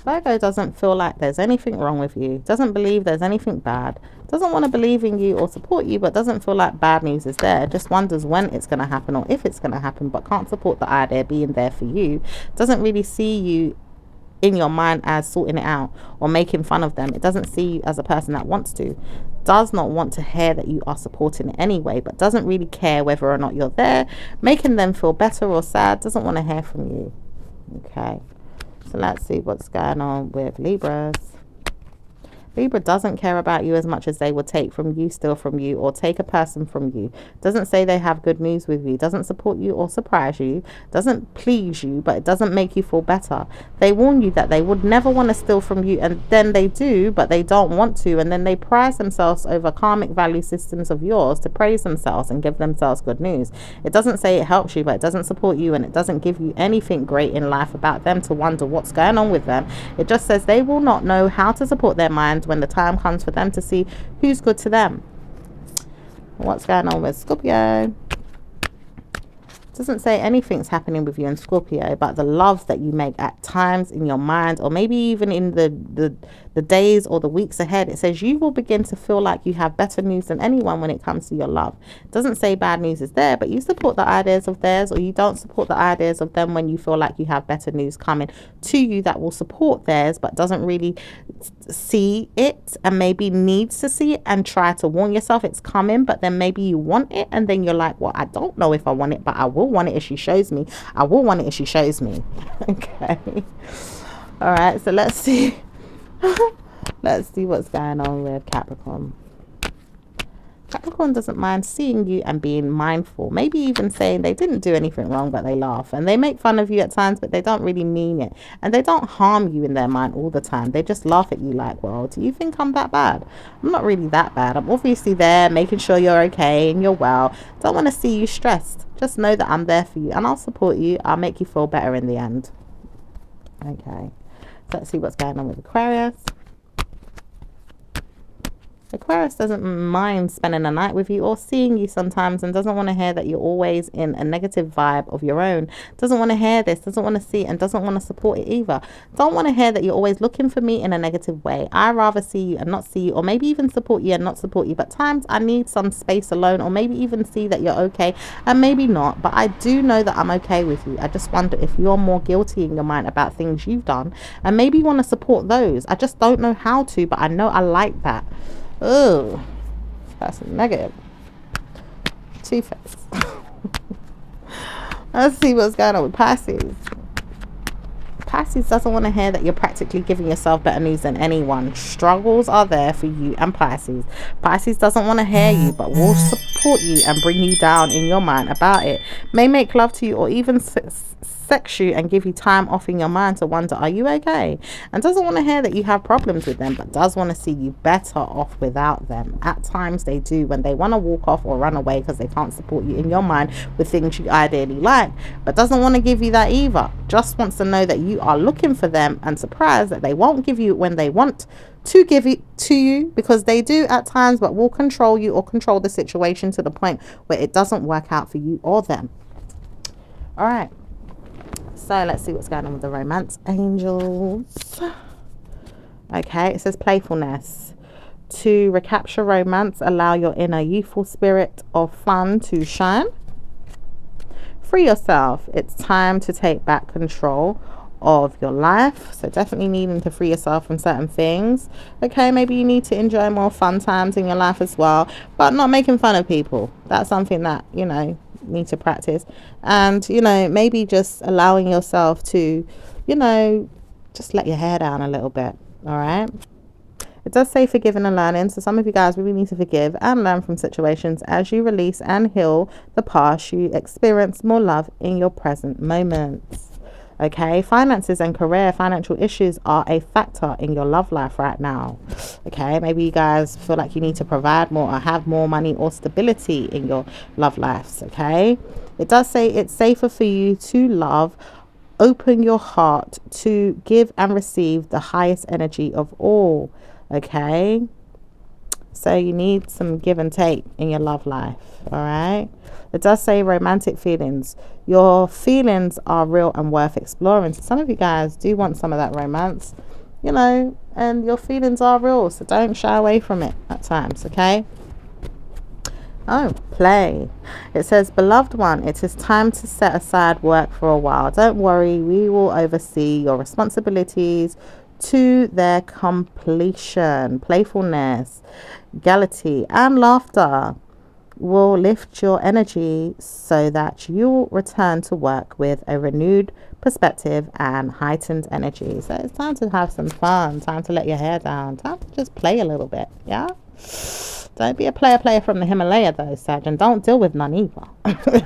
Virgo doesn't feel like there's anything wrong with you. Doesn't believe there's anything bad. Doesn't want to believe in you or support you, but doesn't feel like bad news is there. Just wonders when it's going to happen or if it's going to happen, but can't support the idea being there for you. Doesn't really see you in your mind as sorting it out or making fun of them. It doesn't see you as a person that wants to. Does not want to hear that you are supporting it anyway, but doesn't really care whether or not you're there, making them feel better or sad. Doesn't want to hear from you. Okay, so let's see what's going on with Libras. Libra doesn't care about you as much as they would take from you, steal from you, or take a person from you. Doesn't say they have good news with you. Doesn't support you or surprise you. Doesn't please you, but it doesn't make you feel better. They warn you that they would never want to steal from you, and then they do, but they don't want to, and then they prize themselves over karmic value systems of yours to praise themselves and give themselves good news. It doesn't say it helps you, but it doesn't support you, and it doesn't give you anything great in life about them to wonder what's going on with them. It just says they will not know how to support their minds when the time comes for them to see who's good to them. What's going on with Scorpio? Doesn't say anything's happening with you in Scorpio, but the love that you make at times in your mind, or maybe even in the days or the weeks ahead, it says you will begin to feel like you have better news than anyone when it comes to your love. Doesn't say bad news is there, but you support the ideas of theirs, or you don't support the ideas of them when you feel like you have better news coming to you that will support theirs, but doesn't really see it and maybe needs to see it and try to warn yourself it's coming, but then maybe you want it and then you're like, well, I don't know if I want it, but I will want it if she shows me. I will want it if she shows me. Okay. All right, so let's see. Let's see what's going on with Capricorn. Capricorn doesn't mind seeing you and being mindful, maybe even saying they didn't do anything wrong, but they laugh and they make fun of you at times, but they don't really mean it, and they don't harm you in their mind all the time. They just laugh at you like, well, do you think I'm that bad? I'm not really that bad. I'm obviously there making sure you're okay and you're well. Don't want to see you stressed. Just know that I'm there for you and I'll support you. I'll make you feel better in the end. Okay, so let's see what's going on with Aquarius. Aquarius doesn't mind spending a night with you or seeing you sometimes, and doesn't want to hear that you're always in a negative vibe of your own. Doesn't want to hear this, doesn't want to see it, and doesn't want to support it either. Don't want to hear that you're always looking for me in a negative way. I rather see you and not see you, or maybe even support you and not support you. But times I need some space alone, or maybe even see that you're okay and maybe not. But I do know that I'm okay with you. I just wonder if you're more guilty in your mind about things you've done, and maybe you want to support those. I just don't know how to, but I know I like that. Oh, that's negative. Two-Face. Let's see what's going on with Pisces. Pisces doesn't want to hear that you're practically giving yourself better news than anyone. Struggles are there for you and Pisces. Pisces doesn't want to hear you, but will support you and bring you down in your mind about it. May make love to you or even sex you and give you time off in your mind to wonder, are you okay? And doesn't want to hear that you have problems with them, but does want to see you better off without them. At times they do, when they want to walk off or run away because they can't support you in your mind with things you ideally like, but doesn't want to give you that either. Just wants to know that you are looking for them, and surprised that they won't give you when they want to give it to you, because they do at times, but will control you or control the situation to the point where it doesn't work out for you or them. All right, so let's see what's going on with the romance angels. Okay, it says playfulness. To recapture romance, allow your inner youthful spirit of fun to shine. Free yourself. It's time to take back control of your life. So definitely needing to free yourself from certain things. Okay, maybe you need to enjoy more fun times in your life as well, but not making fun of people. That's something that, you know, need to practice. And, you know, maybe just allowing yourself to, you know, just let your hair down a little bit. All right. It does say forgiving and learning. So some of you guys really need to forgive and learn from situations. As you release and heal the past, you experience more love in your present moments. Okay, finances and career, financial issues are a factor in your love life right now. Okay, maybe you guys feel like you need to provide more or have more money or stability in your love lives. Okay, it does say it's safer for you to love. Open your heart to give and receive the highest energy of all. Okay, so you need some give and take in your love life. All right, it does say romantic feelings. Your feelings are real and worth exploring. So some of you guys do want some of that romance, you know, and your feelings are real, so don't shy away from it at times. Okay. Oh, play. It says, beloved one, it is time to set aside work for a while. Don't worry, we will oversee your responsibilities to their completion. Playfulness, gaiety, and laughter will lift your energy so that you'll return to work with a renewed perspective and heightened energy. So it's time to have some fun, time to let your hair down, time to just play a little bit. Yeah, don't be a player from the Himalaya though, Sag, and don't deal with none either.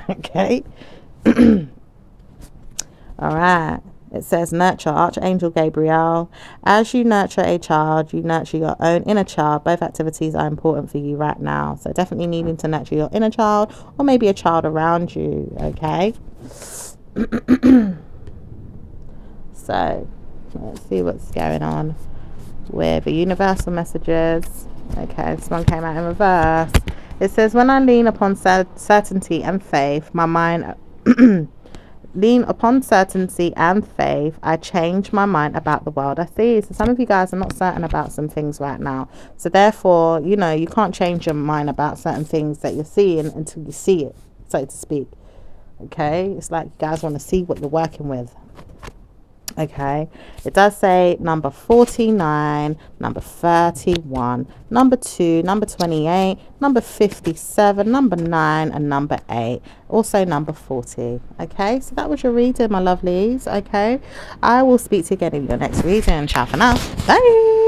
Okay. All right. It says nurture, Archangel Gabriel. As you nurture a child, you nurture your own inner child. Both activities are important for you right now. So definitely needing to nurture your inner child, or maybe a child around you. Okay. So let's see what's going on with the universal messages. Okay, this one came out in reverse. It says, when I lean upon certainty and faith, my mind lean upon certainty and faith, I change my mind about the world I see. So some of you guys are not certain about some things right now. So therefore, you know, you can't change your mind about certain things that you're seeing until you see it, so to speak. Okay, it's like you guys want to see what you're working with. Okay, it does say number 49, number 31, number 2, number 28, number 57, number 9, and number 8, also number 40. Okay, so that was your reading, my lovelies. Okay, I will speak to you again in your next reading. Ciao for now. Bye.